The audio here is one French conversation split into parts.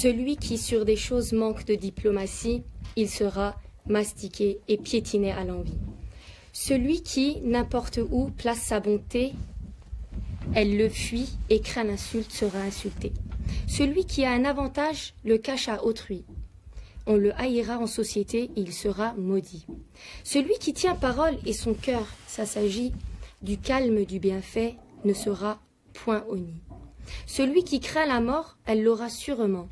Celui qui sur des choses manque de diplomatie, il sera mastiqué et piétiné à l'envi. Celui qui, n'importe où, place sa bonté, elle le fuit et craint l'insulte sera insulté. Celui qui a un avantage le cache à autrui. On le haïra en société et il sera maudit. Celui qui tient parole et son cœur s'assagit du calme du bienfait ne sera point honni. Celui qui craint la mort, elle l'aura sûrement,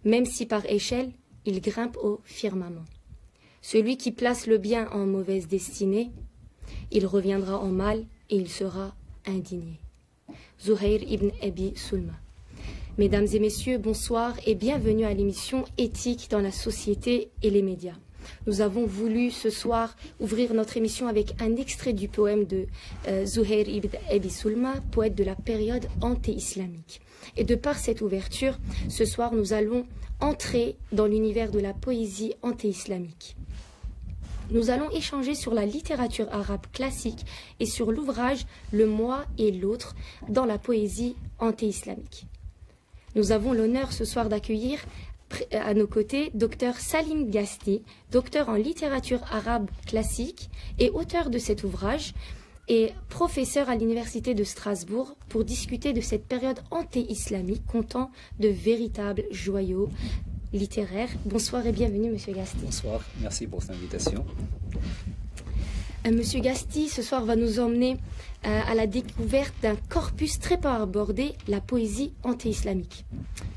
même si par échelle il grimpe au firmament. Celui qui place le bien en mauvaise destinée, il reviendra en mal et il sera indigné. Zuhair ibn Abi Sulma. Mesdames et messieurs, bonsoir et bienvenue à l'émission Éthique dans la société et les médias. Nous avons voulu ce soir ouvrir notre émission avec un extrait du poème de Zuhair ibn Abi Sulma, poète de la période anté-islamique. Et de par cette ouverture, ce soir nous allons entrer dans l'univers de la poésie anté-islamique. Nous allons échanger sur la littérature arabe classique et sur l'ouvrage Le Moi et l'autre dans la poésie anté-islamique. Nous avons l'honneur ce soir d'accueillir à nos côtés Dr Salim Gasti, docteur en littérature arabe classique et auteur de cet ouvrage et professeur à l'université de Strasbourg pour discuter de cette période anté-islamique comptant de véritables joyaux littéraires. Bonsoir et bienvenue Monsieur Gasti. Bonsoir, merci pour cette invitation. Monsieur Gasti, ce soir va nous emmener à la découverte d'un corpus très peu abordé, la poésie anté-islamique.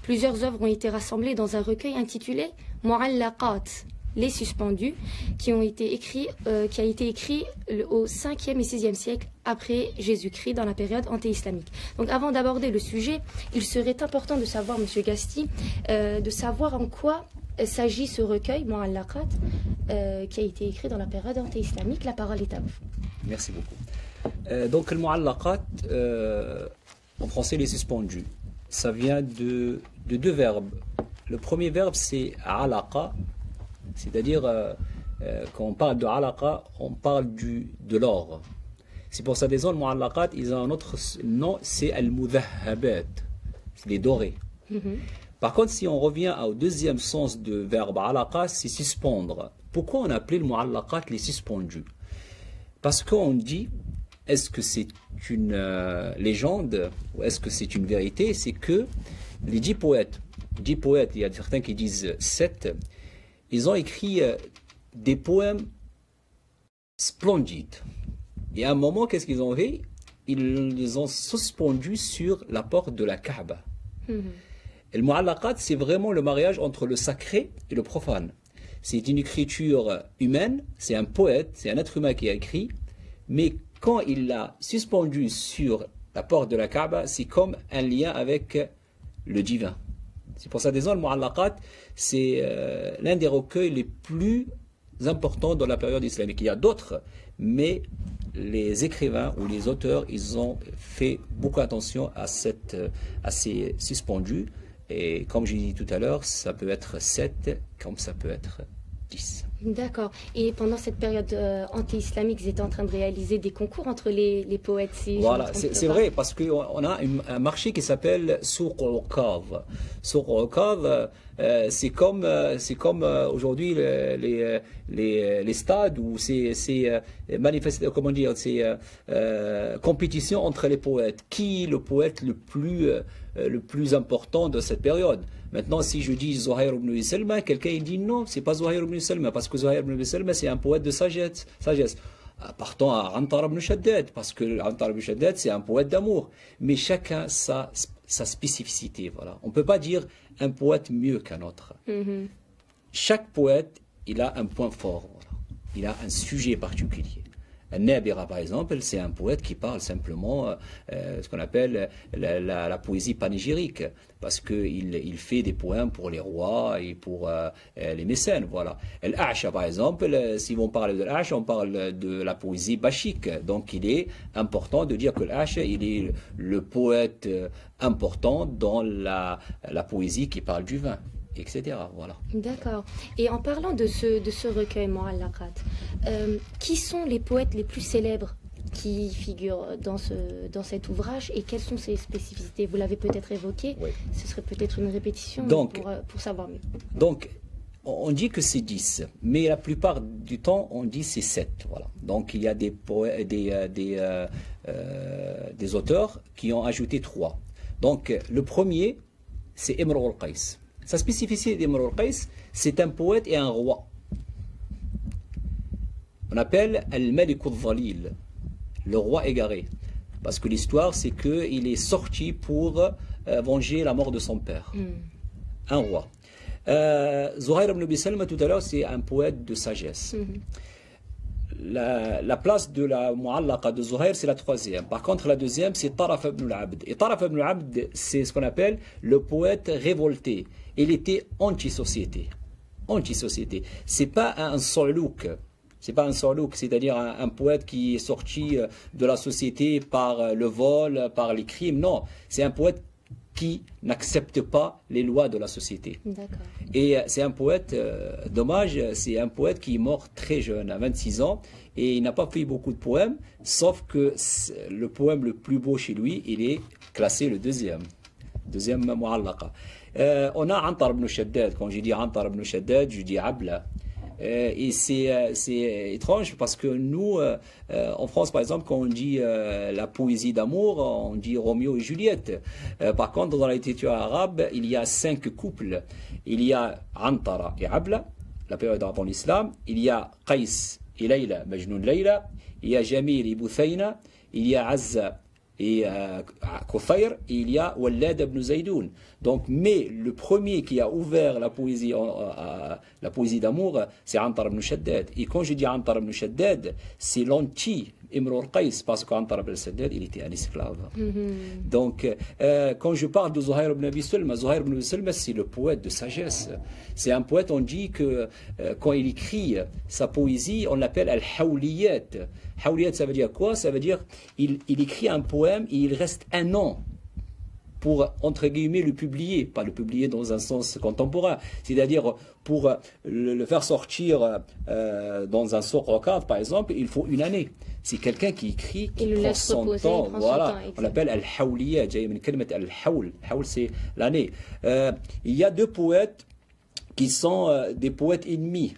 Plusieurs œuvres ont été rassemblées dans un recueil intitulé Mu'allaqat, les suspendus, qui a été écrit au 5e et 6e siècle après Jésus-Christ dans la période anté-islamique. Donc avant d'aborder le sujet, il serait important de savoir, Monsieur Gasti, de savoir en quoi s'agit ce recueil Mu'allaqat qui a été écrit dans la période anté-islamique. La parole est à vous. Merci beaucoup. Donc le Mu'allaqat, en français les suspendus, ça vient de deux verbes. Le premier verbe c'est alaqa, c'est-à-dire quand on parle de alaqa, on parle de l'or. C'est pour ça des le Mu'allaqat, ils ont un autre nom, c'est al-mudhahhabat, c'est les dorés. Par contre, si on revient au deuxième sens de verbe alaqa, c'est suspendre. Pourquoi on appelait le Mu'allaqat les suspendus? Parce qu'on dit, est-ce que c'est une légende ou est-ce que c'est une vérité? C'est que les 10 poètes, il y a certains qui disent 7, ils ont écrit des poèmes splendides. Et à un moment, qu'est-ce qu'ils ont fait? Ils les ont suspendus sur la porte de la Kaaba. Et le Mu'allaqat, c'est vraiment le mariage entre le sacré et le profane. C'est une écriture humaine, c'est un poète, c'est un être humain qui a écrit, mais quand il l'a suspendu sur la porte de la Kaaba, c'est comme un lien avec le divin. C'est pour ça, disons, le Mu'allaqat, c'est l'un des recueils les plus importants dans la période islamique. Il y a d'autres, mais les écrivains ou les auteurs, ils ont fait beaucoup attention à ces suspendus. Et comme j'ai dit tout à l'heure, ça peut être 7, comme ça peut être 10. D'accord. Et pendant cette période anti-islamique, ils étaient en train de réaliser des concours entre les poètes. Si voilà, c'est vrai, parce qu'on a un marché qui s'appelle Souq al-Uqav. Souq al-Uqav, c'est comme aujourd'hui les stades où c'est comment dire, c'est compétition entre les poètes. Qui est le poète le plus important de cette période? Maintenant, si je dis Zuhair ibn Salma, quelqu'un dit non, c'est pas Zuhair ibn Salma, parce que Zuhair ibn Salma, c'est un poète de sagesse. Partons à Antar ibn Shaddad, parce que Antar ibn Shaddad, c'est un poète d'amour. Mais chacun sa spécificité. Voilà. On ne peut pas dire un poète mieux qu'un autre. Chaque poète, il a un point fort. Voilà. Il a un sujet particulier. Nabira, par exemple, c'est un poète qui parle simplement ce qu'on appelle la poésie panégyrique, parce qu'il fait des poèmes pour les rois et pour les mécènes. Voilà. Al-A'sha, par exemple, si on parle de l'A'sha, on parle de la poésie bachique. Donc il est important de dire que l'A'sha, il est le poète important dans la poésie qui parle du vin, etc. Voilà. D'accord. Et en parlant de ce recueil Mu'allaqat, qui sont les poètes les plus célèbres qui figurent dans cet ouvrage et quelles sont ses spécificités? Vous l'avez peut-être évoqué, Oui. ce serait peut-être une répétition pour savoir mieux. Donc, on dit que c'est 10, mais la plupart du temps, on dit c'est 7. Voilà. Donc, il y a des auteurs qui ont ajouté 3. Donc, le premier, c'est Imr al-Qais. Sa spécificité d'Imr al-Qais, c'est un poète et un roi. On appelle Al-Malik al-Dhalil, le roi égaré. Parce que l'histoire, c'est qu'il est sorti pour venger la mort de son père. Un roi. Zuhair ibn Abi Salma, tout à l'heure, c'est un poète de sagesse. La place de la Mu'allaqa de Zuhair, c'est la 3e. Par contre, la 2e, c'est Taraf ibn al-Abd. Et Taraf ibn al-Abd, c'est ce qu'on appelle le poète révolté. Il était anti-société. Anti-société. C'est pas un solouk. C'est pas un solouk, c'est-à-dire un poète qui est sorti de la société par le vol, par les crimes. Non, c'est un poète qui n'accepte pas les lois de la société. Et c'est un poète, dommage, c'est un poète qui est mort très jeune, à 26 ans, et il n'a pas fait beaucoup de poèmes, sauf que le poème le plus beau chez lui, il est classé le deuxième Mu'allaqa. On a Antar ibn Shaddad. Quand je dis Antar ibn Shaddad, je dis Abla. Et c'est étrange parce que nous, en France par exemple, quand on dit la poésie d'amour, on dit Roméo et Juliette. Par contre, dans la littérature arabe, il y a 5 couples. Il y a Antara et Abla, la période avant l'islam. Il y a Qais et Layla, Majnoun Layla. Il y a Jamil et Bouthayna. Il y a Azza et Kufayr, et il y a Walad ibn Zaydoun. Donc, mais le premier qui a ouvert la poésie d'amour, c'est Antar ibn Shaddad. Et quand je dis Antar ibn Shaddad, c'est l'anti Imr al-Qais, parce qu'Antar ibn Shaddad, il était un esclave. Donc, quand je parle de Zuhair ibn Abi Salma, Zuhair ibn Abi Salma, c'est le poète de sagesse. C'est un poète, on dit que quand il écrit sa poésie, on l'appelle al-Hawliyat. Hawliyat, ça veut dire quoi? Ça veut dire il écrit un poème et il reste un an pour, entre guillemets, le publier. Pas le publier dans un sens contemporain, c'est-à-dire pour le faire sortir dans un souk rokad, par exemple, il faut une année. C'est quelqu'un qui écrit, qui prend son temps. Voilà, on l'appelle al-Hawliyat. Al-Hawl, c'est l'année. Il y a 2 poètes qui sont des poètes ennemis.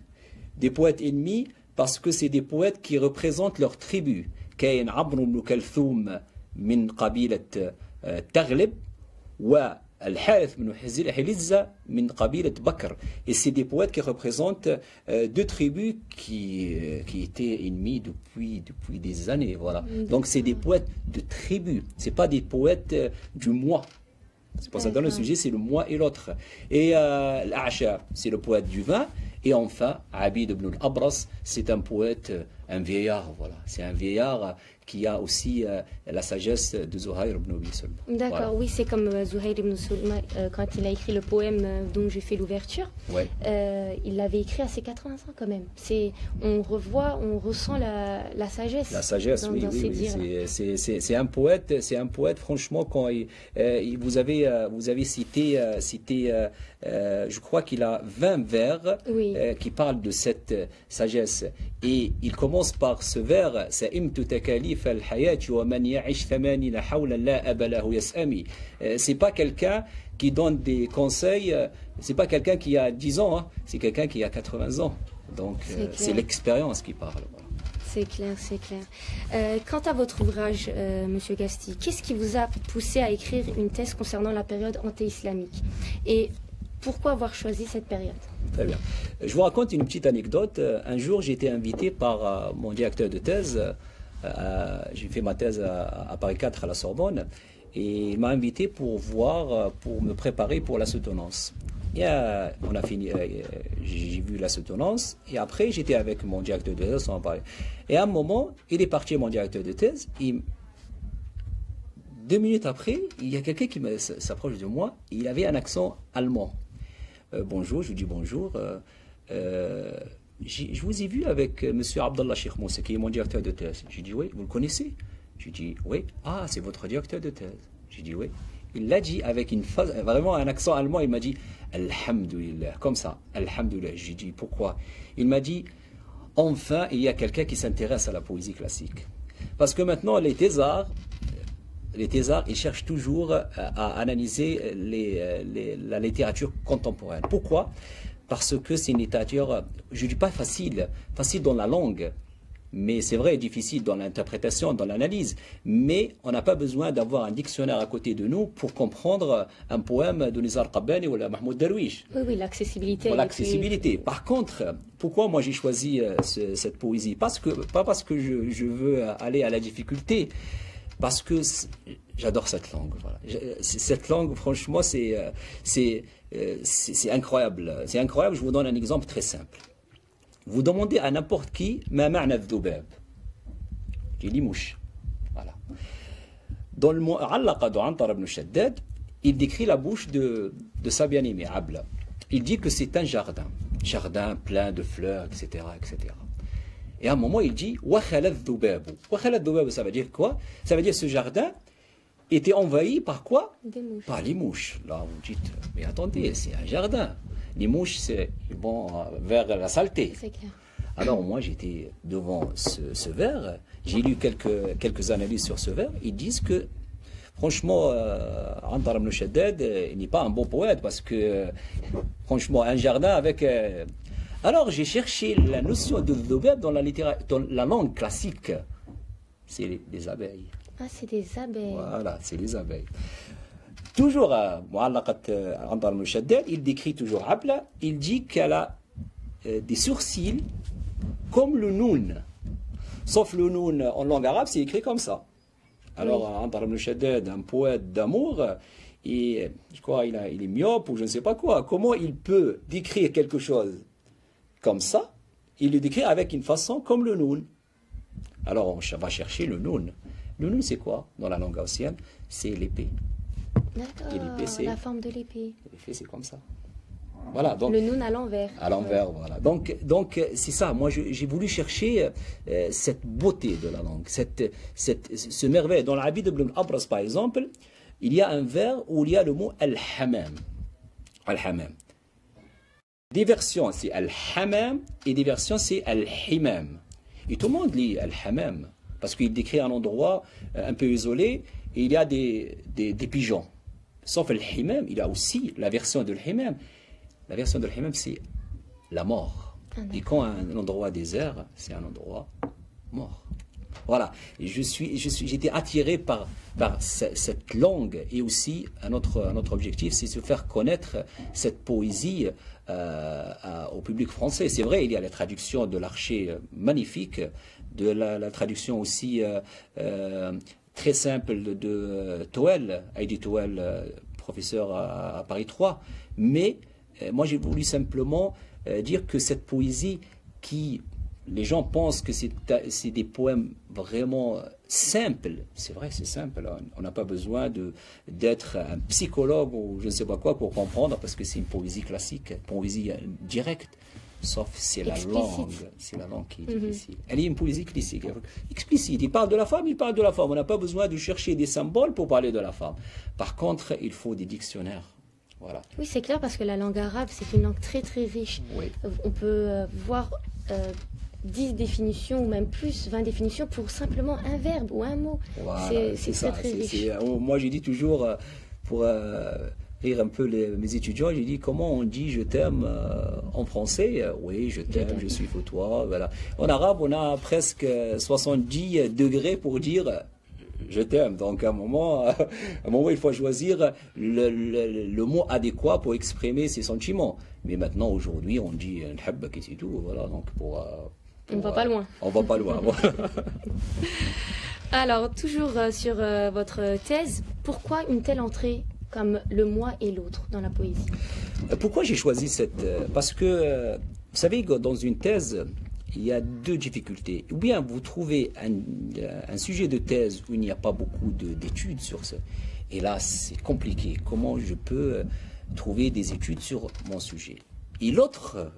Des poètes ennemis parce que c'est des poètes qui représentent leur tribu. Kayn Amr ibn Kalthoum min qabilat Taghlib wa Al-Harith ibn Hilizza min qabilat Bakr. Et c'est des poètes qui représentent 2 tribus qui étaient ennemies depuis des années. Voilà. Donc c'est des poètes de tribus. C'est pas des poètes du moi. C'est pour ça que dans le sujet, c'est le moi et l'autre. Et l'Asha, c'est le poète du vin. Et enfin, Abid ibn al-Abras, c'est un poète, un vieillard. Voilà. C'est un vieillard qui a aussi la sagesse de Zuhair ibn Abi Salma. D'accord, voilà. Oui, c'est comme Zuhair ibn Salma, quand il a écrit le poème dont j'ai fait l'ouverture, il l'avait écrit à ses 80 ans quand même. On ressent la sagesse. La sagesse, oui. C'est un poète, franchement, quand vous avez cité je crois qu'il a 20 vers qui parlent de cette sagesse. Et il commence par ce vers, c'est pas quelqu'un qui donne des conseils, c'est pas quelqu'un qui a 10 ans, hein, c'est quelqu'un qui a 80 ans. Donc c'est l'expérience qui parle. Voilà. C'est clair, c'est clair. Quant à votre ouvrage, Monsieur Gasti, qu'est-ce qui vous a poussé à écrire une thèse concernant la période anté-islamique? Et pourquoi avoir choisi cette période? Très bien. Je vous raconte une petite anecdote. Un jour, j'ai été invité par mon directeur de thèse. J'ai fait ma thèse à Paris 4 à la Sorbonne. Et il m'a invité pour me préparer pour la soutenance. Et on a fini, j'ai vu la soutenance. Et après, j'étais avec mon directeur de thèse. Et à un moment, il est parti, mon directeur de thèse. 2 minutes après, il y a quelqu'un qui s'approche de moi. Il avait un accent allemand. Bonjour, je lui dis bonjour. Je vous ai vu avec M. Abdallah Sheikh Moussa, qui est mon directeur de thèse. Je dis oui, vous le connaissez? Je dis oui. Ah, c'est votre directeur de thèse. Je dis oui. Il l'a dit avec vraiment un accent allemand. Il m'a dit Alhamdulillah, comme ça. Alhamdulillah. Je dis pourquoi? Il m'a dit enfin, il y a quelqu'un qui s'intéresse à la poésie classique. Parce que maintenant, les thésards, ils cherchent toujours à analyser la littérature contemporaine. Pourquoi? Parce que c'est une littérature, je ne dis pas facile dans la langue, mais c'est vrai, difficile dans l'interprétation, dans l'analyse. Mais on n'a pas besoin d'avoir un dictionnaire à côté de nous pour comprendre un poème de Nizar Qabbani ou de Mahmoud Darwish. Oui, oui, l'accessibilité. Pour l'accessibilité. Par contre, pourquoi moi j'ai choisi cette poésie? Pas parce que je veux aller à la difficulté, parce que j'adore cette langue. Voilà. Cette langue, franchement, c'est incroyable. C'est incroyable. Je vous donne un exemple très simple. Vous demandez à n'importe qui, ma ma'na al-dhubab, qui est limouche. Voilà. Dans le mot Allaqa de Antar ibn Shaddad, il décrit la bouche de sa bien-aimée, Abla. Il dit que c'est un jardin plein de fleurs, etc., etc. Et à un moment, il dit Wakhala al-dhubab. Wakhala al-dhubab, ça veut dire quoi? Ça veut dire que ce jardin était envahi par quoi? Des mouches. Par les mouches. Là, vous dites, mais attendez, c'est un jardin. Les mouches, ils vont vers la saleté. C'est clair. Alors moi, j'étais devant ce vers, j'ai lu quelques analyses sur ce vers, ils disent que, franchement, Antar ibn Shaddad, il n'est pas un bon poète, parce que, franchement, un jardin avec... Alors j'ai cherché la notion de dhubab dans la langue classique. C'est les abeilles. Ah, c'est des abeilles. Voilà, c'est les abeilles. Toujours à Mu'allaqat Antar ibn Shaddad, il décrit toujours Abla, il dit qu'elle a des sourcils comme le noun. Sauf le noun en langue arabe, c'est écrit comme ça. Alors, Antar ibn Shaddad, un poète d'amour, et je crois il est myope ou je ne sais pas quoi. Comment il peut décrire quelque chose comme ça? Il le décrit avec une façon comme le noun. Alors, on va chercher le noun. Le noun, c'est quoi dans la langue gaussienne? C'est l'épée. D'accord, la forme de l'épée. L'épée, c'est comme ça. Voilà, donc, le noun à l'envers. À l'envers, voilà. Donc c'est ça. Moi, j'ai voulu chercher cette beauté de la langue, ce merveille. Dans l'Abid ibn al-Abras, par exemple, il y a un vers où il y a le mot al-hamam. Al-hamam. Des versions, c'est al-hamam, et des versions, c'est al-himam. Et tout le monde lit al-hamam, parce qu'il décrit un endroit un peu isolé, et il y a des pigeons. Sauf al-himam, il y a aussi la version de l'himam. La version de l'himam, c'est la mort. Et quand un endroit désert, c'est un endroit mort. Voilà. J'étais attiré par cette langue, et aussi un autre objectif, c'est de faire connaître cette poésie au public français. C'est vrai, il y a la traduction de l'Archer magnifique, de la traduction aussi très simple de Toel, Heidi Toel, professeur à Paris 3, mais moi j'ai voulu simplement dire que cette poésie qui, les gens pensent que c'est des poèmes vraiment simples, c'est vrai, c'est simple, on n'a pas besoin d'être un psychologue ou je ne sais pas quoi pour comprendre, parce que c'est une poésie classique, poésie directe. Sauf c'est la langue qui est difficile. Elle est une poésie classique, explicite. Il parle de la femme, il parle de la femme. On n'a pas besoin de chercher des symboles pour parler de la femme. Par contre, il faut des dictionnaires. Voilà. Oui, c'est clair, parce que la langue arabe, c'est une langue très très riche. Oui. On peut voir 10 définitions ou même plus, 20 définitions pour simplement un verbe ou un mot. Voilà, c'est très très riche. Moi, j'ai dit toujours, pour rire un peu mes étudiants, j'ai dit comment on dit je t'aime en français. Oui, je t'aime, je suis pour toi. Voilà. En arabe, on a presque 70 degrés pour dire je t'aime. Donc à un moment, il faut choisir le mot adéquat pour exprimer ses sentiments. Mais maintenant, aujourd'hui, on dit n'habbak et c'est tout. Voilà, donc on va pas loin. On va pas loin. Alors, toujours sur votre thèse, pourquoi une telle entrée comme le moi et l'autre dans la poésie? Pourquoi j'ai choisi cette... Parce que, vous savez, dans une thèse, il y a deux difficultés. Ou bien vous trouvez un sujet de thèse où il n'y a pas beaucoup d'études sur ça. Et là, c'est compliqué. Comment je peux trouver des études sur mon sujet? Et l'autre,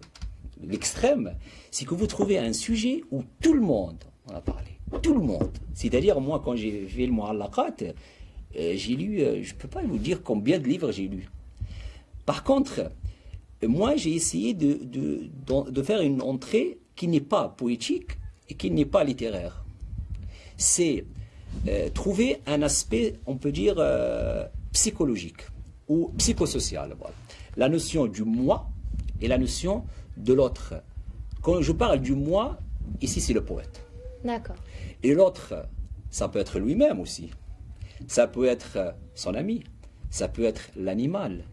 l'extrême, c'est que vous trouvez un sujet où tout le monde en a parlé. Tout le monde. C'est-à-dire, moi, quand j'ai fait le Mu'allaqat, j'ai lu, je ne peux pas vous dire combien de livres j'ai lu. Par contre, moi, j'ai essayé de faire une entrée qui n'est pas poétique et qui n'est pas littéraire. c'est trouver un aspect, on peut dire, psychologique ou psychosocial. Voilà. La notion du moi et la notion de l'autre. Quand je parle du moi, ici c'est le poète. D'accord. Et l'autre, ça peut être lui-même aussi. Ça peut être son ami. Ça peut être l'animal.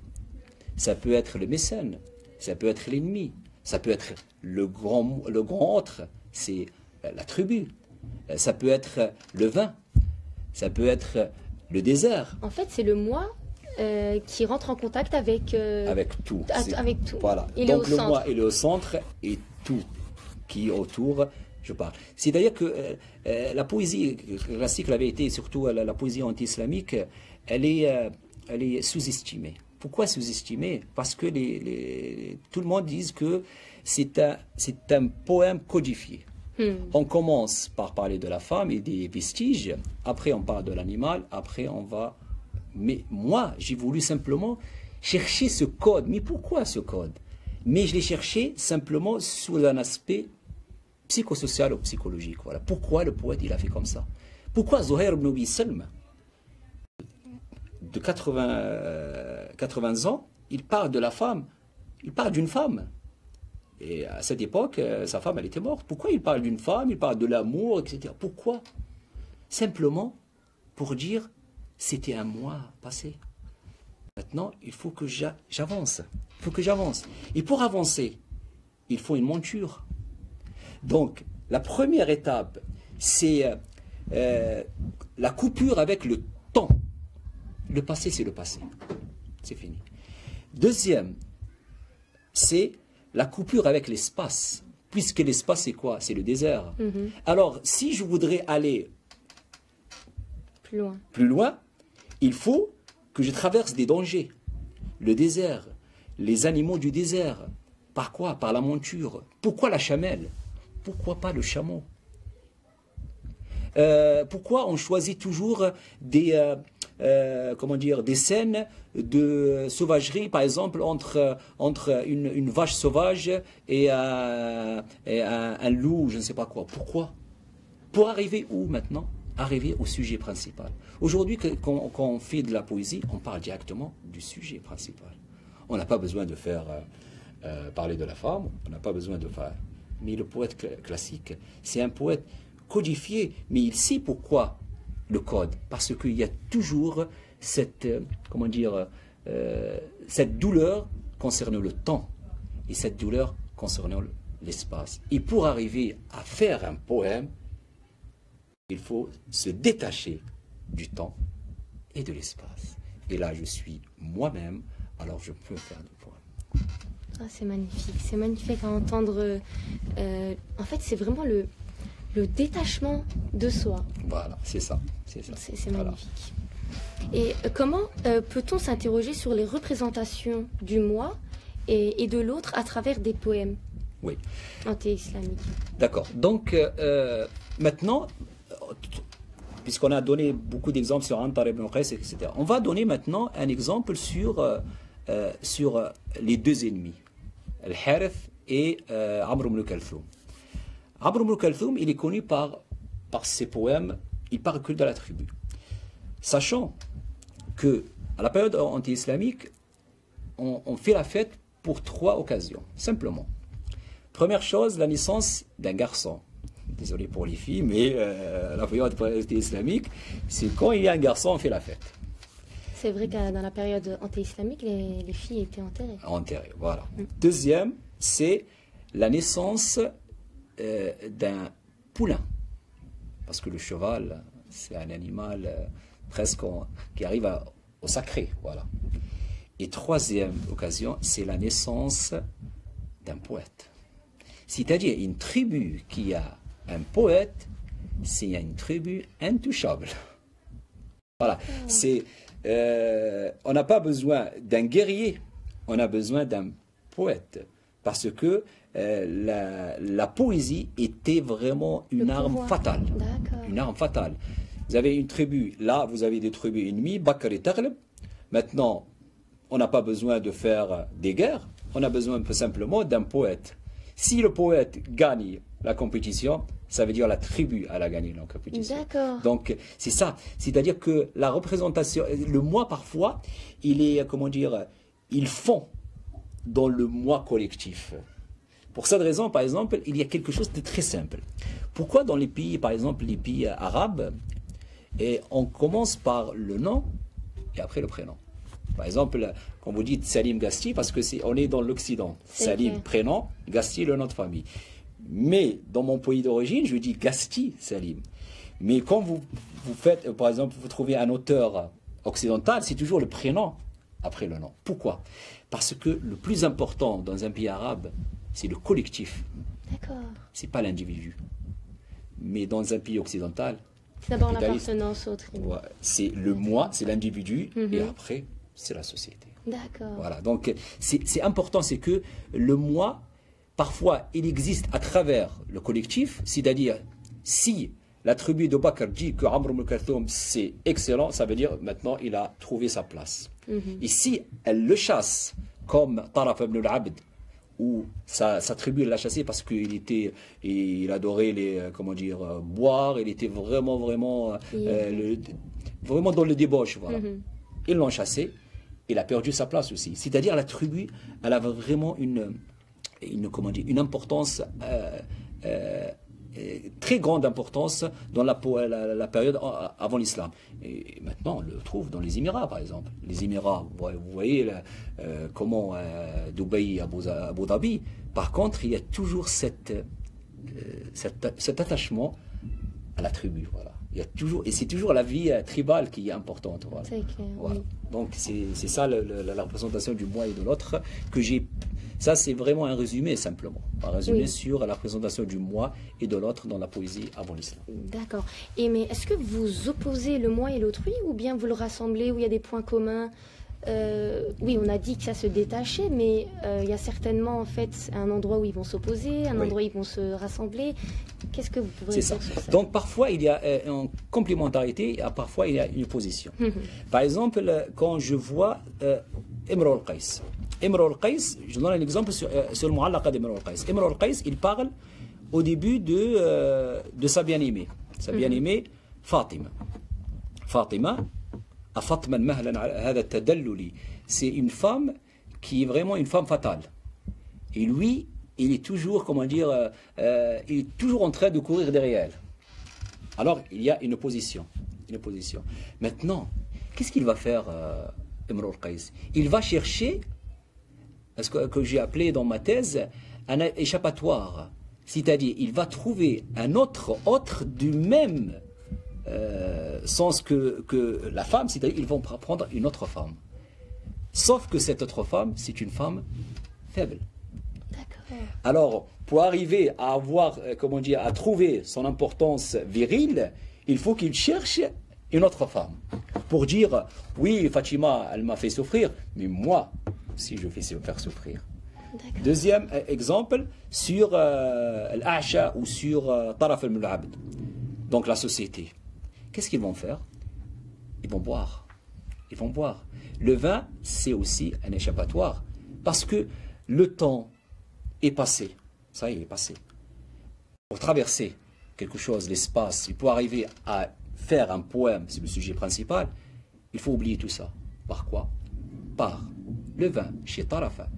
Ça peut être le mécène. Ça peut être l'ennemi. Ça peut être le grand autre. C'est la tribu. Ça peut être le vin. Ça peut être le désert. En fait, c'est le moi qui rentre en contact avec... Avec tout. Avec tout. Voilà. Il Donc est au le moi centre. est au centre et tout qui est autour, je parle. C'est d'ailleurs que la poésie classique, la vérité, et surtout la poésie anti-islamique, elle est sous-estimée. Pourquoi sous-estimée? Parce que tout le monde dit que c'est un poème codifié. On commence par parler de la femme et des vestiges, après on parle de l'animal, après on va... Mais moi, j'ai voulu simplement chercher ce code. Mais pourquoi ce code? Mais je l'ai cherché simplement sous un aspect psychosocial ou psychologique. Voilà. Pourquoi le poète il a fait comme ça? Pourquoi Zuhair ibn Abi Salm, de 80 ans, il parle de la femme, il parle d'une femme. Et à cette époque, sa femme, elle était morte. Pourquoi il parle d'une femme, il parle de l'amour, etc. Pourquoi? Simplement pour dire, c'était un mois passé. Maintenant, il faut que j'avance. Il faut que j'avance. Et pour avancer, il faut une monture. Donc, la première étape, c'est la coupure avec le temps. Le passé, c'est le passé. C'est fini. Deuxième, c'est la coupure avec l'espace. Puisque l'espace, c'est quoi? C'est le désert. Alors, si je voudrais aller plus loin, il faut que je traverse des dangers. Le désert, les animaux du désert. Par quoi? Par la monture. Pourquoi la chamelle? Pourquoi pas le chameau? Pourquoi on choisit toujours des scènes de sauvagerie, par exemple, entre une vache sauvage et un loup, je ne sais pas quoi. Pourquoi? Pour arriver où maintenant? Arriver au sujet principal. Aujourd'hui, quand on fait de la poésie, on parle directement du sujet principal. On n'a pas besoin de faire parler de la femme, on n'a pas besoin de faire... Mais le poète classique, c'est un poète codifié, mais il sait pourquoi le code. Parce qu'il y a toujours cette, cette douleur concernant le temps et cette douleur concernant l'espace. Et pour arriver à faire un poème, il faut se détacher du temps et de l'espace. Et là, je suis moi-même, alors je peux faire des poèmes. Ah, c'est magnifique à entendre. En fait, c'est vraiment le détachement de soi. Voilà, c'est ça. C'est voilà. Magnifique. Et comment peut-on s'interroger sur les représentations du moi et de l'autre à travers des poèmes anti-islamiques? D'accord. Donc, maintenant, puisqu'on a donné beaucoup d'exemples sur Antar ibn Qais, etc., on va donner maintenant un exemple sur les deux ennemis, Al-Harith et Amr ibn Kalthoum. Amr ibn Kalthoum, il est connu par ses poèmes, il parle que de la tribu. Sachant que à la période anti-islamique, on fait la fête pour 3 occasions, simplement. Première chose, la naissance d'un garçon. Désolé pour les filles, mais la période anti-islamique, c'est quand il y a un garçon, on fait la fête. C'est vrai que dans la période anti-islamique, les filles étaient enterrées. Enterrées, voilà. Deuxième, c'est la naissance d'un poulain. Parce que le cheval, c'est un animal presque qui arrive au sacré, voilà. Et troisième occasion, c'est la naissance d'un poète. C'est-à-dire une tribu qui a un poète, c'est une tribu intouchable. Voilà. C'est... on n'a pas besoin d'un guerrier, on a besoin d'un poète. Parce que la poésie était vraiment une arme fatale. Une arme fatale. Vous avez une tribu, là vous avez des tribus ennemies, Bakr et Taghlib. Maintenant, on n'a pas besoin de faire des guerres, on a besoin simplement d'un poète. Si le poète gagne la compétition, ça veut dire la tribu à la gagner, la compétition. D'accord. Donc, c'est ça. C'est-à-dire que la représentation, le moi, parfois, il est, comment dire, il fond dans le moi collectif. Pour cette raison, par exemple, il y a quelque chose de très simple. Pourquoi dans les pays, par exemple, les pays arabes, et on commence par le nom et après le prénom? Par exemple, quand vous dites Salim Gasti, parce que on est dans l'Occident. Salim, vrai. prénom, Gasti, le nom de famille. Mais dans mon pays d'origine, je dis Gasti Salim. Mais quand vous faites, par exemple, vous trouvez un auteur occidental, c'est toujours le prénom après le nom. Pourquoi? Parce que le plus important dans un pays arabe, c'est le collectif. D'accord. C'est pas l'individu. Mais dans un pays occidental, C'est d'abord capitaliste, l'appartenance au tribu. ouais, c'est le moi, c'est l'individu, et après, c'est la société. D'accord. Voilà, donc c'est important, c'est que le moi, parfois, il existe à travers le collectif, c'est-à-dire, si la tribu de Bakr dit que Amr ibn Kalthoum c'est excellent, ça veut dire maintenant il a trouvé sa place. Et si elle le chasse, comme Taraf ibn al-Abd, où sa tribu l'a chassé parce il adorait comment dire, boire, il était vraiment dans le débauche, voilà. Ils l'ont chassé, il a perdu sa place aussi. C'est-à-dire la tribu, elle avait vraiment comment dire, une importance très grande importance dans la période avant l'islam. Et maintenant, on le trouve dans les Émirats, par exemple. Les Émirats, vous voyez comment Dubaï, Abu Dhabi. Par contre, il y a toujours cet attachement à la tribu. Voilà. Il y a toujours, et c'est toujours la vie tribale qui est importante. Voilà. C'est clair, Voilà. oui. Donc, c'est ça la représentation du moi et de l'autre que j'ai. Ça, c'est vraiment un résumé, simplement. Un résumé sur la représentation du moi et de l'autre dans la poésie avant l'islam. D'accord. Mais est-ce que vous opposez le moi et l'autrui ou bien vous le rassemblez où il y a des points communs? Oui, on a dit que ça se détachait, mais il y a certainement en fait un endroit où ils vont s'opposer, un endroit où ils vont se rassembler. Qu'est-ce que vous pourriez dire sur ça? Donc parfois il y a une complémentarité, et parfois il y a une opposition. Par exemple, quand je vois Imr al-Qais. Imr al-Qais, je donne un exemple sur le Mu'allaqa d'Imr al-Qais. Imr al-Qais, il parle au début de sa bien-aimée. Sa bien-aimée, Fatima. Fatima, c'est une femme qui est vraiment une femme fatale. Et lui, il est toujours, comment dire, il est toujours en train de courir derrière elle. Alors, il y a une opposition. Maintenant, qu'est-ce qu'il va faire, Imr al-Qais? Il va chercher ce que j'ai appelé dans ma thèse un échappatoire. C'est-à-dire, il va trouver un autre du même sens que la femme, c'est-à-dire ils vont prendre une autre femme. Sauf que cette autre femme, c'est une femme faible. D'accord. Alors, pour arriver à avoir, comment dire, à trouver son importance virile, il faut qu'il cherche une autre femme. Pour dire, oui, Fatima, elle m'a fait souffrir, mais moi aussi, je vais faire souffrir. Deuxième exemple, sur l'Acha ou sur Taraf al-Abd. Donc la société. Qu'est-ce qu'ils vont faire? Ils vont boire. Le vin, c'est aussi un échappatoire. Parce que le temps est passé. Ça y est, il est passé. Pour traverser quelque chose, l'espace, et pour arriver à faire un poème, c'est le sujet principal, il faut oublier tout ça. Par quoi? Par le vin, chez Tarafa.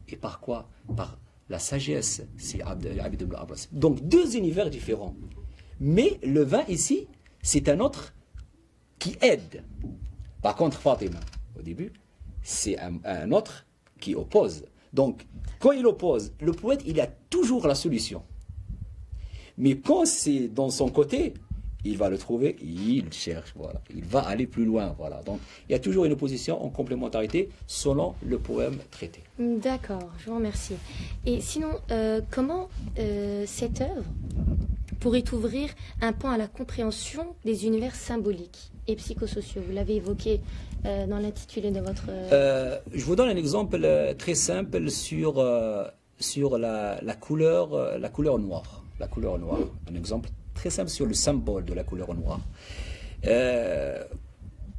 Et par quoi? Par la sagesse, c'est Abd ibn Abbas. Donc deux univers différents. Mais le vin ici, c'est un autre qui aide. Par contre, Fatima, au début, c'est un autre qui oppose. Donc, quand il oppose, le poète, il a toujours la solution. Mais quand c'est dans son côté, il va le trouver, il cherche, voilà. Il va aller plus loin, voilà. Donc, il y a toujours une opposition en complémentarité selon le poème traité. D'accord, je vous remercie. Et sinon, comment cette œuvre pourrait ouvrir un pan à la compréhension des univers symboliques et psychosociaux? Vous l'avez évoqué dans l'intitulé de votre... Je vous donne un exemple très simple sur la couleur noire. La couleur noire, un exemple très simple sur le symbole de la couleur noire.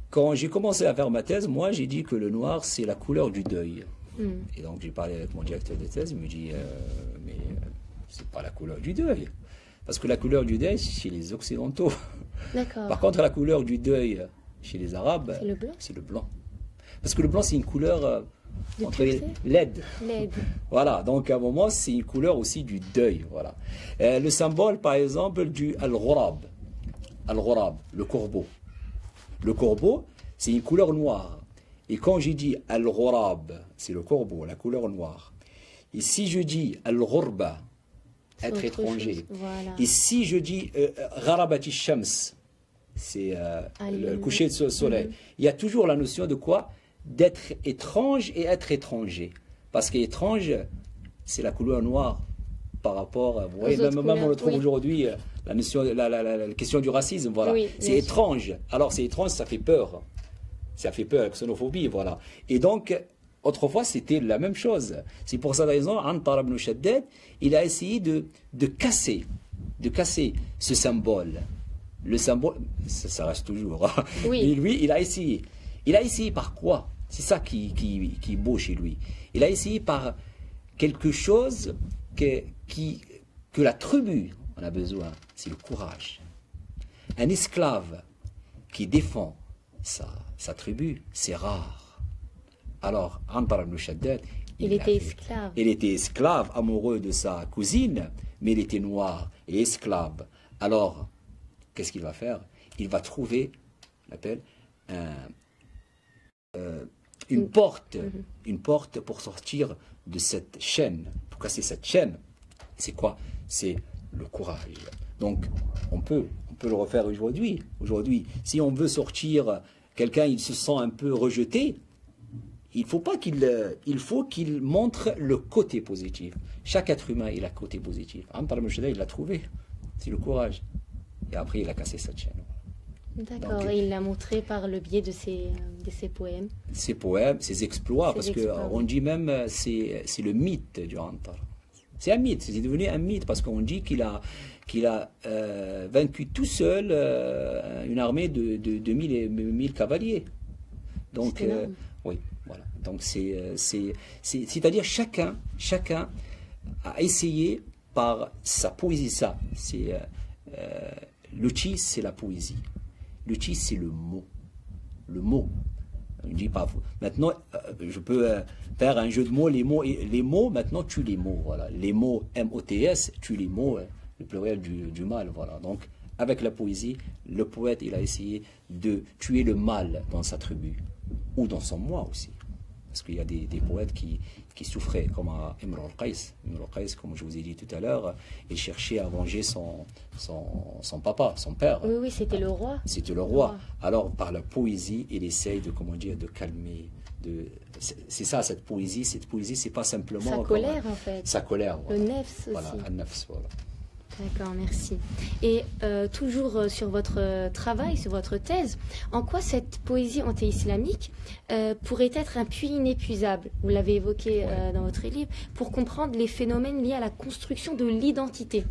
Quand j'ai commencé à faire ma thèse, moi j'ai dit que le noir c'est la couleur du deuil. Et donc j'ai parlé avec mon directeur de thèse, il me dit mais c'est pas la couleur du deuil. Parce que la couleur du deuil, c'est chez les Occidentaux. D'accord. Par contre, la couleur du deuil chez les Arabes, C'est le blanc. c'est le blanc. Parce que le blanc, c'est une couleur De entre pureté. LED. LED. Voilà, donc à un moment, c'est une couleur aussi du deuil. Voilà. Le symbole, par exemple, du Al-Ghurab. Al-Ghurab, le corbeau. Le corbeau, c'est une couleur noire. Et quand j'ai dit Al-Ghurab, c'est le corbeau, la couleur noire. Et si je dis Al-Ghurba, C'est être autre étranger. chose. Voilà. Et si je dis Gharabati Shams, c'est le coucher de soleil, il y a toujours la notion de quoi? D'être étrange et être étranger. Parce qu'étrange, c'est la couleur noire par rapport, vous voyez, autres même on le trouve couleurs, oui. aujourd'hui, la notion, la question du racisme, voilà. Oui, C'est bien étrange. Alors c'est étrange, ça fait peur. Ça fait peur, xénophobie, voilà. Et donc, autrefois, c'était la même chose. C'est pour cette raison, Antar ibn Shaddad, il a essayé de casser ce symbole. Le symbole, ça reste toujours. Hein. Oui. Mais lui, il a essayé. Il a essayé par quoi? C'est ça qui est beau chez lui. Il a essayé par quelque chose que la tribu en a besoin. C'est le courage. Un esclave qui défend sa tribu, c'est rare. Alors, Antar ibn Shaddad, Il était esclave. Il était esclave, amoureux de sa cousine, mais il était noir et esclave. Alors, qu'est-ce qu'il va faire? Il va trouver, on appelle, une porte pour sortir de cette chaîne, pour casser cette chaîne. C'est quoi? C'est le courage. Donc, on peut le refaire aujourd'hui. Aujourd'hui, si on veut sortir, quelqu'un, il se sent un peu rejeté, il faut qu'il montre le côté positif. Chaque être humain, il a un côté positif. Antar ibn Shaddad, il l'a trouvé. C'est le courage. Et après, il a cassé cette chaîne. D'accord, Donc, et il l'a montré par le biais de ses poèmes. Ses poèmes, ses exploits, parce exploits, qu'on dit même c'est le mythe du Antar. C'est un mythe, c'est devenu un mythe, parce qu'on dit qu'il a vaincu tout seul une armée de 1000 cavaliers. Donc, oui, voilà. Donc, c'est-à-dire chacun a essayé par sa poésie, ça. L'outil, c'est la poésie. L'outil, c'est le mot. Le mot. On ne dit pas. Maintenant, je peux faire un jeu de mots. Les mots, maintenant, tuent les mots. Voilà. Les mots M-O-T-S tuent les mots, le pluriel du mal. Voilà. Donc, avec la poésie, le poète, il a essayé de tuer le mal dans sa tribu. Ou dans son moi aussi. Parce qu'il y a des poètes qui souffraient, comme Imr al-Qais. Imr al-Qais, comme je vous ai dit tout à l'heure, il cherchait à venger son papa, son père. Oui, oui, c'était le roi. C'était le roi. Alors, par la poésie, il essaye de, de calmer. C'est ça, cette poésie. Cette poésie, c'est pas simplement... Sa colère, en fait. Sa colère, voilà. Le nefs aussi. Voilà, un nefs, voilà. D'accord, merci. Et toujours sur votre travail, sur votre thèse, en quoi cette poésie anti-islamique pourrait être un puits inépuisable, vous l'avez évoqué dans votre livre, pour comprendre les phénomènes liés à la construction de l'identité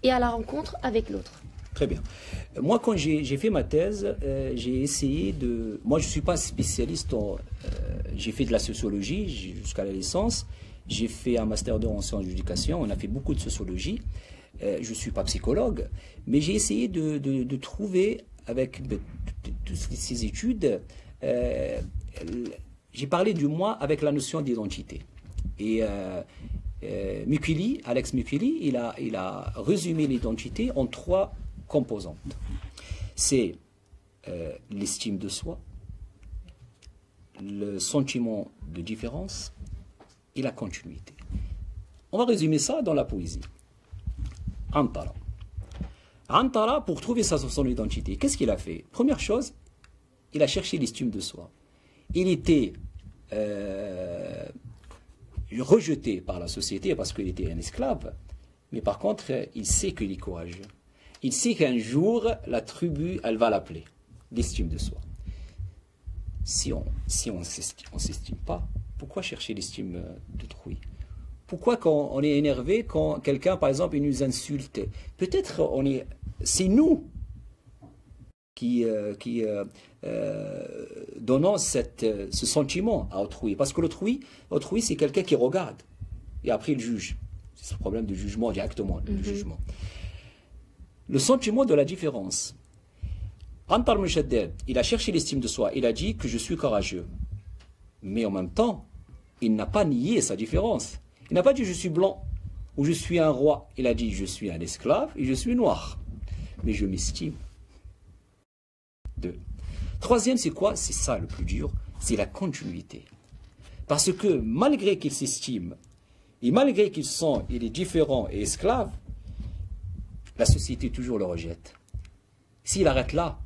et à la rencontre avec l'autre? Très bien. Moi, quand j'ai fait ma thèse, j'ai essayé de... Moi, je ne suis pas spécialiste j'ai fait de la sociologie jusqu'à la licence. J'ai fait un master 2 en sciences de l'éducation. On a fait beaucoup de sociologie. Je ne suis pas psychologue, mais j'ai essayé de trouver, avec toutes ces études, j'ai parlé du moi avec la notion d'identité. Et Alex Mukili, il a résumé l'identité en 3 composantes. C'est l'estime de soi, le sentiment de différence et la continuité. On va résumer ça dans la poésie. Antara, pour trouver son identité, qu'est-ce qu'il a fait? Première chose, il a cherché l'estime de soi. Il était rejeté par la société parce qu'il était un esclave, mais par contre, il sait qu'il est courageux. Il sait qu'un jour, la tribu, elle va l'appeler. L'estime de soi. Si on ne s'estime pas, pourquoi chercher l'estime d'autrui? Pourquoi quand on est énervé, quand quelqu'un, par exemple, il nous insulte? Peut-être c'est nous qui donnons ce sentiment à autrui. Parce que l'autrui, c'est quelqu'un qui regarde et après il juge. C'est ce problème de jugement directement, le jugement. le sentiment de la différence. Antar Mushaddad, il a cherché l'estime de soi, il a dit que je suis courageux. Mais en même temps, il n'a pas nié sa différence. Il n'a pas dit je suis blanc ou je suis un roi. Il a dit je suis un esclave et je suis noir. Mais je m'estime. Deux. Troisième, c'est quoi? C'est ça le plus dur, c'est la continuité. Parce que malgré qu'il s'estime, et malgré il est différent et esclave, la société toujours le rejette. S'il arrête là,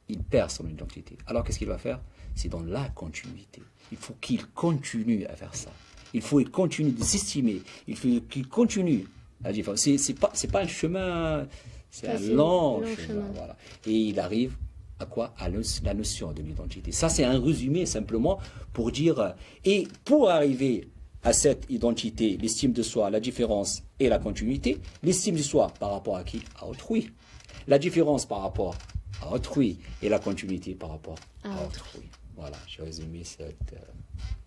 il perd son identité. Alors qu'est-ce qu'il va faire? C'est dans la continuité. Il faut qu'il continue à faire ça. Il faut qu'il continue de s'estimer. Il faut qu'il continue à dire. C'est pas un chemin, c'est un long chemin. Voilà. Et il arrive à quoi? À la notion de l'identité. Ça, c'est un résumé simplement pour dire. Et pour arriver à cette identité, l'estime de soi, la différence et la continuité, l'estime de soi par rapport à qui? À autrui. La différence par rapport à autrui et la continuité par rapport à autrui. Voilà, j'ai résumé cette...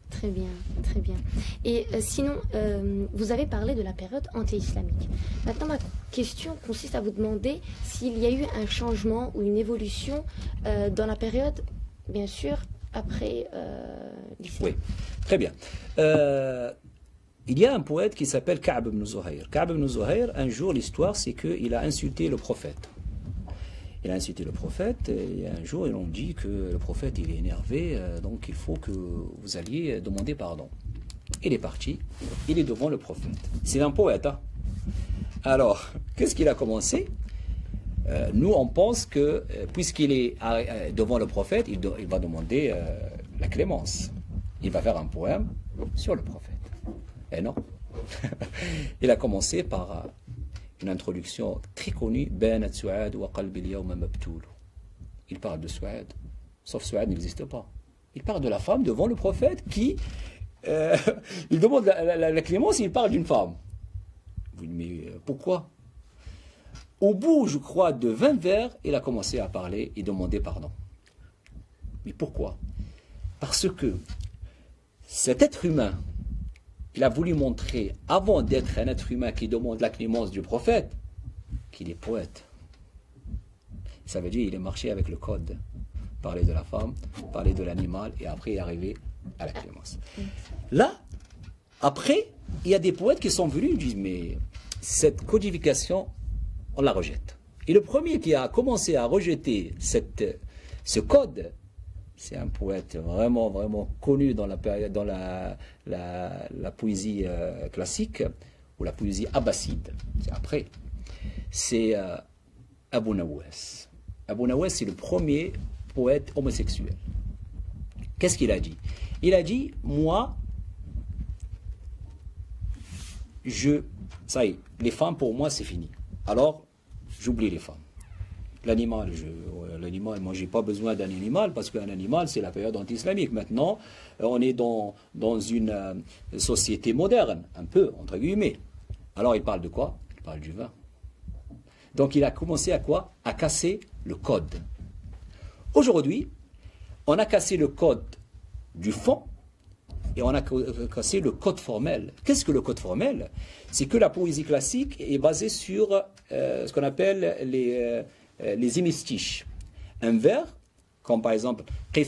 Très bien, très bien. Et sinon, vous avez parlé de la période anti-islamique. Maintenant, ma question consiste à vous demander s'il y a eu un changement ou une évolution dans la période, bien sûr, après l'islam. Oui, très bien. Il y a un poète qui s'appelle Ka'b ibn Zuhayr. Ka'b ibn Zuhayr, un jour, l'histoire, c'est qu'il a insulté le prophète. Il a insulté le prophète et un jour ils ont dit que le prophète il est énervé, donc il faut que vous alliez demander pardon. Il est parti, il est devant le prophète. C'est un poète. Hein? Alors, qu'est-ce qu'il a commencé? Nous on pense que puisqu'il est devant le prophète, il va demander la clémence. Il va faire un poème sur le prophète. Et non. Il a commencé par... une introduction très connue, il parle de Souad, sauf Souad n'existe pas. Il parle de la femme devant le prophète qui, il demande la clémence, il parle d'une femme. Vous dites, mais pourquoi? Au bout, je crois, de 20 vers, il a commencé à parler et demander pardon. Mais pourquoi? Parce que cet être humain, il a voulu montrer, avant d'être un être humain qui demande la clémence du prophète, qu'il est poète. Ça veut dire qu'il est marché avec le code. Parler de la femme, parler de l'animal, et après y arriver à la clémence. Là, après, il y a des poètes qui sont venus et disent, mais cette codification, on la rejette. Et le premier qui a commencé à rejeter ce code, c'est un poète vraiment, vraiment connu dans la poésie classique ou la poésie abbasside. C'est après. C'est Abu Nawas. Abu Nawas, c'est le premier poète homosexuel. Qu'est-ce qu'il a dit? Il a dit, moi, ça y est, les femmes pour moi c'est fini. Alors, j'oublie les femmes. L'animal, moi j'ai pas besoin d'un animal parce qu'un animal c'est la période anti-islamique. Maintenant, on est dans une société moderne, un peu, entre guillemets. Alors il parle de quoi? Il parle du vin. Donc il a commencé à quoi? À casser le code. Aujourd'hui, on a cassé le code du fond et on a cassé le code formel. Qu'est-ce que le code formel? C'est que la poésie classique est basée sur ce qu'on appelle les hémistiches. Un vers, comme par exemple ça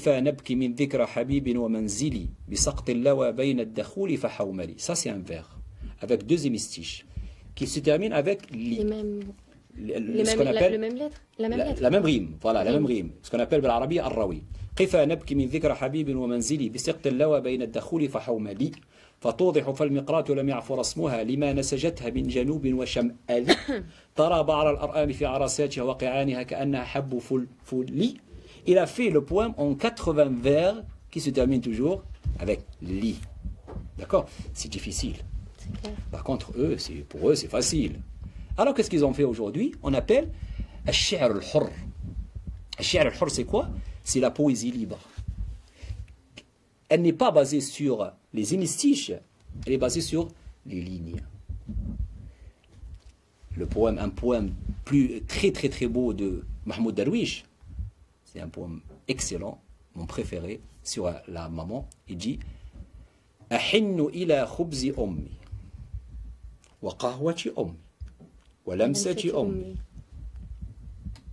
c'est un vers avec deux hémistiches qui se terminent avec li. Le même lettre, la même rime, voilà, la même rime, ce qu'on appelle بالعربية الراوي. كيف نبكي من ذكرى حبيب ومنزلي بسقط اللوى بين الدخول فحوملي فتوضح فالمقراط لم يعفر اسمها لما نسجتها من جنوب وشمال ترى بعر الأرآم في عرساتها وقعانها كأنها حب فلي. Il a fait le poème en 80 vers qui se terminent toujours avec li. D'accord? C'est difficile. Par contre, pour eux, c'est facile. Alors, qu'est-ce qu'ils ont fait aujourd'hui? On appelle al-shi'r al-hurr. Al-shi'r al-hurr, c'est quoi? C'est la poésie libre. Elle n'est pas basée sur les hémistiches, elle est basée sur les lignes. Un poème très très très beau de Mahmoud Darwish, c'est un poème excellent, mon préféré, sur la maman. Il dit أحن إلى خبز أمي وقهوة أمي ولمسة أمي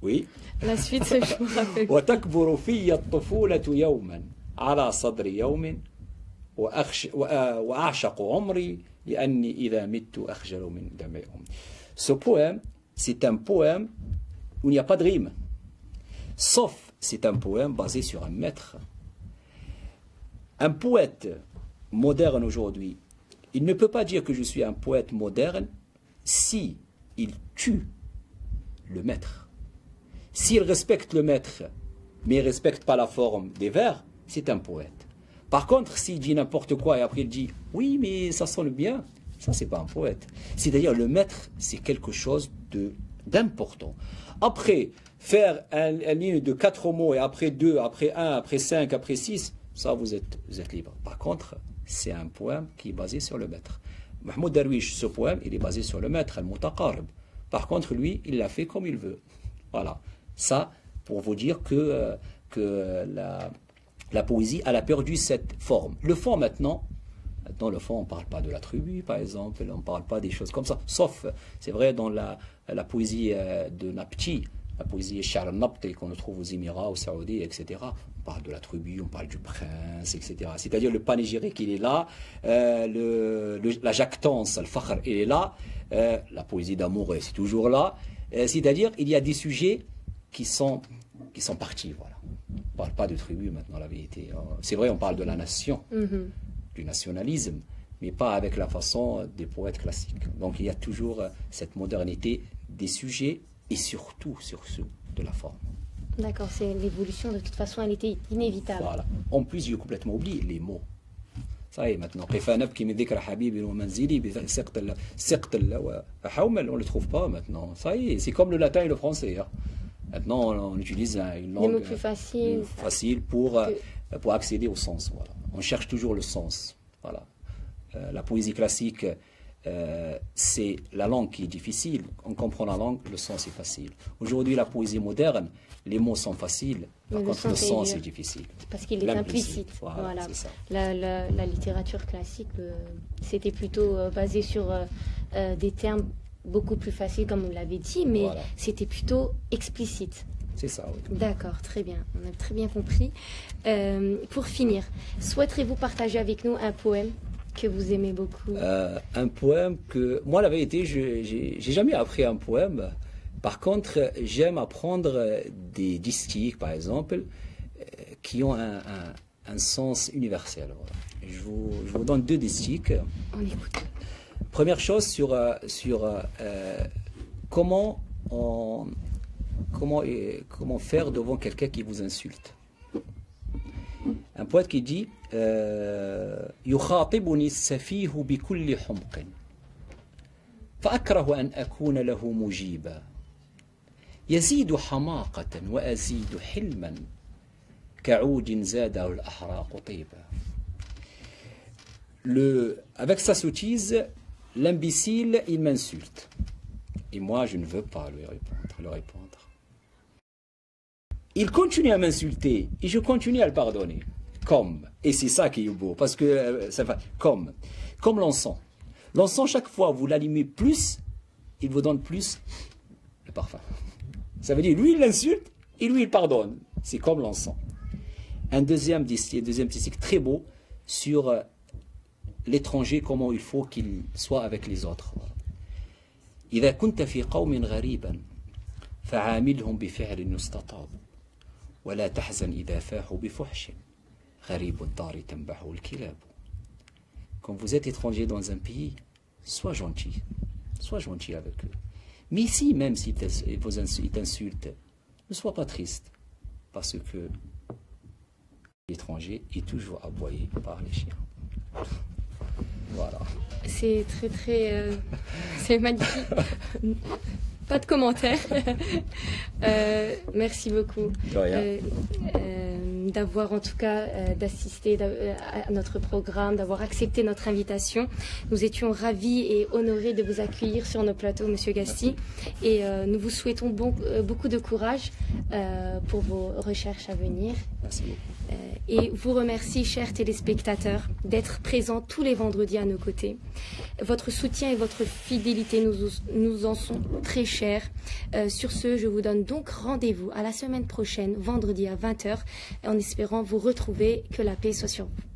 Oui. La suite, je me rappelle. وتكبر في الطفولة يوما على صدر يوم وأعشق عمري لأني إذا مت أخجل من دمع أمي. Ce poème, c'est un poème où il n'y a pas de rime. Sauf, c'est un poème basé sur un maître. Un poète moderne aujourd'hui, il ne peut pas dire que je suis un poète moderne si il tue le maître. S'il respecte le maître, mais il ne respecte pas la forme des vers, c'est un poète. Par contre, s'il dit n'importe quoi et après il dit « oui, mais ça sonne bien », ça, c'est pas un poète. C'est-à-dire, le maître, c'est quelque chose d'important. Après, faire une ligne de 4 mots et après 2, après 1, après 5, après 6, ça, vous êtes libre. Par contre, c'est un poème qui est basé sur le maître. Mahmoud Darwish, ce poème, il est basé sur le maître, al-Mutaqarib. Par contre, lui, il l'a fait comme il veut. Voilà. Ça, pour vous dire que la poésie, elle a perdu cette forme. Le fond, maintenant, le fond, on ne parle pas de la tribu, par exemple, on ne parle pas des choses comme ça. Sauf, c'est vrai, dans la poésie de Napti, la poésie Shar al-Nabti qu'on trouve aux Émirats, aux Saoudis, etc. On parle de la tribu, on parle du prince, etc. C'est-à-dire le panégyrique, il est là, la jactance, le fakhr, il est là, la poésie d'amour, c'est toujours là. C'est-à-dire, il y a des sujets qui sont partis, voilà. On ne parle pas de tribu maintenant, la vérité. C'est vrai, on parle de la nation, du nationalisme, mais pas avec la façon des poètes classiques. Donc il y a toujours cette modernité des sujets et surtout de la forme. D'accord, c'est l'évolution, de toute façon, elle était inévitable. Voilà. En plus, j'ai complètement oublié les mots. Ça y est, maintenant. On ne le trouve pas maintenant. Ça y est, c'est comme le latin et le français. Hein. Maintenant, on utilise une langue des mots plus facile pour accéder au sens. Voilà. On cherche toujours le sens. Voilà. La poésie classique, c'est la langue qui est difficile. On comprend la langue, le sens est facile. Aujourd'hui, la poésie moderne, les mots sont faciles. Par contre, le sens est difficile. Parce qu'il est implicite. Voilà. Ça. La littérature classique, c'était plutôt basé sur des termes beaucoup plus faciles, comme vous l'avez dit, mais voilà. C'était plutôt explicite. C'est ça, oui. D'accord, très bien. On a très bien compris. Pour finir, souhaiterez-vous partager avec nous un poème que vous aimez beaucoup? Un poème que... Moi, la vérité, j'ai jamais appris un poème. Par contre, j'aime apprendre des distiques, par exemple, qui ont un sens universel. Voilà. Je vous donne 2 distiques. On écoute. Première chose sur comment faire devant quelqu'un qui vous insulte. Un poète qui dit يخاطبني السفيه بكل حمق فأكره أن أكون له مجيبا يزيد حماقة وأزيد حلما كعود زاده الأحراق طيبا. Avec sa sottise, l'imbécile, il m'insulte. Et moi, je ne veux pas lui répondre. Il continue à m'insulter et je continue à le pardonner. Et c'est ça qui est beau, parce que comme l'encens. L'encens, chaque fois que vous l'allumez plus, il vous donne plus le parfum. Ça veut dire, lui, il l'insulte et lui, il pardonne. C'est comme l'encens. Un deuxième disque très beau sur l'étranger, comment il faut qu'il soit avec les autres. إذا كنت في قوم غريبا فعاملهم بفعل يستطاب ولا تحزن إذا فاحوا بفحش غريب الدار تنبحه الكلاب. Quand vous êtes étranger dans un pays, sois gentil avec eux. Mais ici, même s'ils t'insultent, ne sois pas triste, parce que l'étranger est toujours aboyé par les chiens. Voilà. C'est c'est magnifique. Pas de commentaires. Merci beaucoup d'avoir en tout cas d'assister à notre programme, d'avoir accepté notre invitation. Nous étions ravis et honorés de vous accueillir sur nos plateaux, Monsieur Gasti. Et nous vous souhaitons beaucoup de courage pour vos recherches à venir. Merci beaucoup. Et vous remercie, chers téléspectateurs, d'être présents tous les vendredis à nos côtés. Votre soutien et votre fidélité nous en sont très chers. Sur ce, je vous donne donc rendez-vous à la semaine prochaine, vendredi à 20h, en espérant vous retrouver. Que la paix soit sur vous.